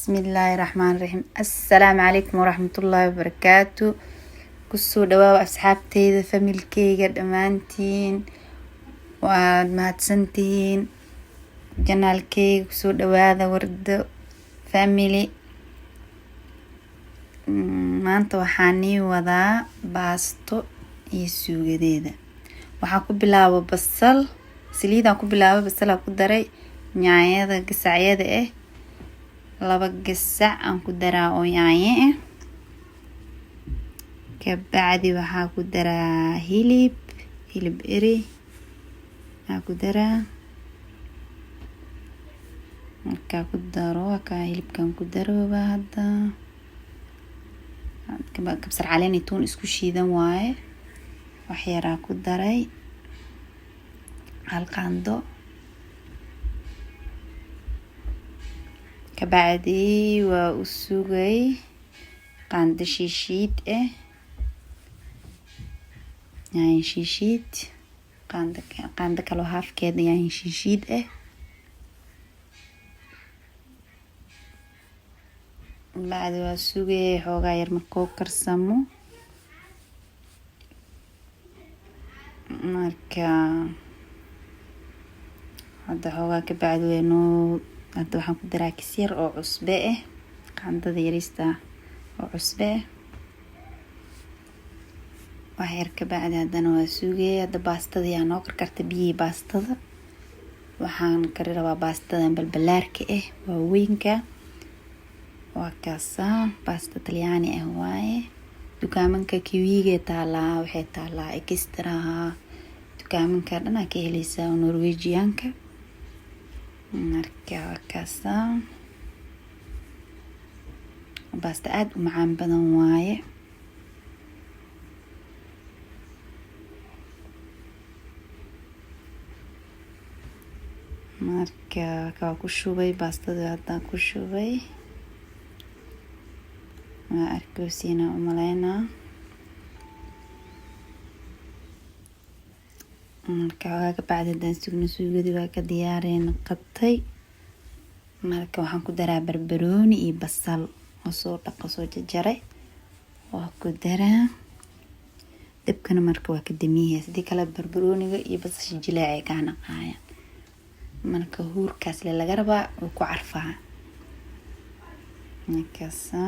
بسم الله الرحمن الرحيم. السلام عليكم ورحمة الله وبركاته. كسو دواء أصحابتي فاميلكي قد أمانتين ومهاتسنتين جنالكي كسو دواء ورد فاميلي. maanta waxaan wadaa baasto iyo suugadeeda. Waxaan ku bilaabo basal, saliidaan ku bilaabo basal aan ku daray, yaanyada gasacyada ah, 2 gasac aan ku daraa oo yaanyo ah. Kabacdi waxaan ku daraa hilib eri aan ku daraa. Marka ku daro hilibkan ku darooba hadda. kabsar caleen toon isku shiidan waaye. wax yar aan ku daray, hal qaando. kabacdi waa u sugay qaando shiishiid ah, yaanyo shiishiid, qaando kale oo halfkeeda yaanyo shiishiid ah. بعد واسوقي حوغا يرمكو كرسمو marka hadda xoogaa ka bacdi weyno hadda waxaan ku daraa kisiir oo cusbe ah, qaandada yarista oo cusbe ah. wax yar ka bacdi haddana waa sugay. hadda baastada yaa noo karkarta biyihii baastada. waxaan kari rabaa baastadan balbalaarka ah waa weynka. waa kaasa baasta talyaani ah waaye. dukaamanka kiwiga taalaa, waxay taalaa extraha, dukaamanka dhan ka helaysaa Norwegianka. marka waa kaasa baasta aad u macaan badan waaye. marka ka ku shubay baastada hadda ku shubay. ما أركوسينا وملينا. marka بعد هدان سugno suugadi waa ka diyaareen qabtay. marka waxaan ku daraa barbarooni iyo basal oo soo dhaqo soo jajaray. waa ku daraa dabkana marka waa ka damiyaa sidii kala barbarooniga iyo basasha jileecay ka naqaayaan. marka huurkaas laga rabaa oo ku carfaa. markaasa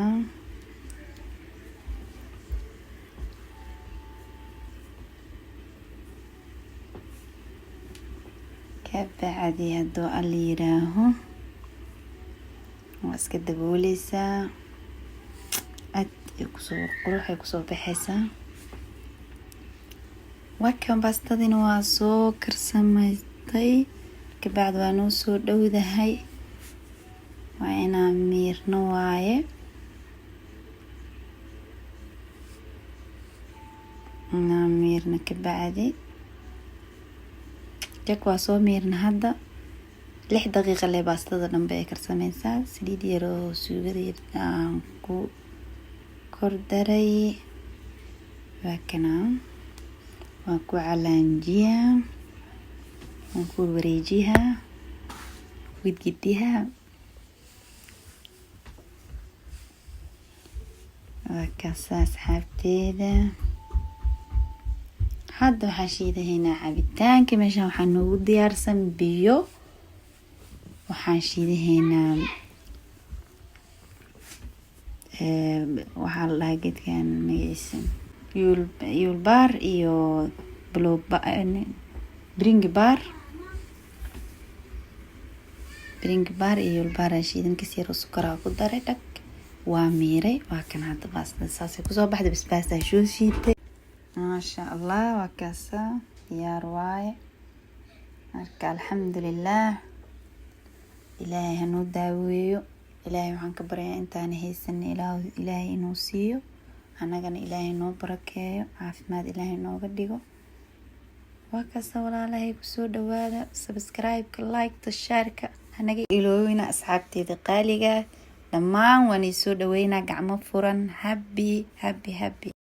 kabacdi hadduu alla yiraaho waa iska dabooleysaa. aad quruxay kusoo baxaysaa. wakan baastadina waa soo karsamaystay. kabacdi waa noo soo dhowdahay. waa inaan miirno waaye. inaan miirno kabacdi waa soo miirna hadda 6 daqiiqo lee baastada dhanbe ay karsamaysaa. saliid yar oo suugada aan ku kor daray. waa kana waan ku calaanjiyaa, waan ku wareejiyaa, widgidiyaa. waa kaasa asxaabteeda. hadda waxaan shiidahaynaa cabitaanka. meeshan waxaa noogu diyaarsan biyo. waxaan shiidahaynaa waxaa la dhahaa geedkan magaciisa yulbaar iyo bringibaar iyo yulbaar aan shiidan. kasii yar sukara ku daray dhag waa miiray. waa kan hadda baastada saasay kusoo baxday. basbaasta soo shiitay. ما شاء الله وكاسا يا رواية. marka alxamdulillaah. ilaahay hanoo daaweeyo. ilaahay waxaan ka baryaa intaan haysan ilaahay inuu siiyo, annagana ilaahay noo barakeeyo, caafimaad ilaahay nooga dhigo. waa kaasa walaalahay ku soo dhawaada. subscribe-ka, like-ta, share-ka hanaga iloowina. asxaabteeda qaaliga dhammaan waan soo dhaweynaa gacmo furan. happy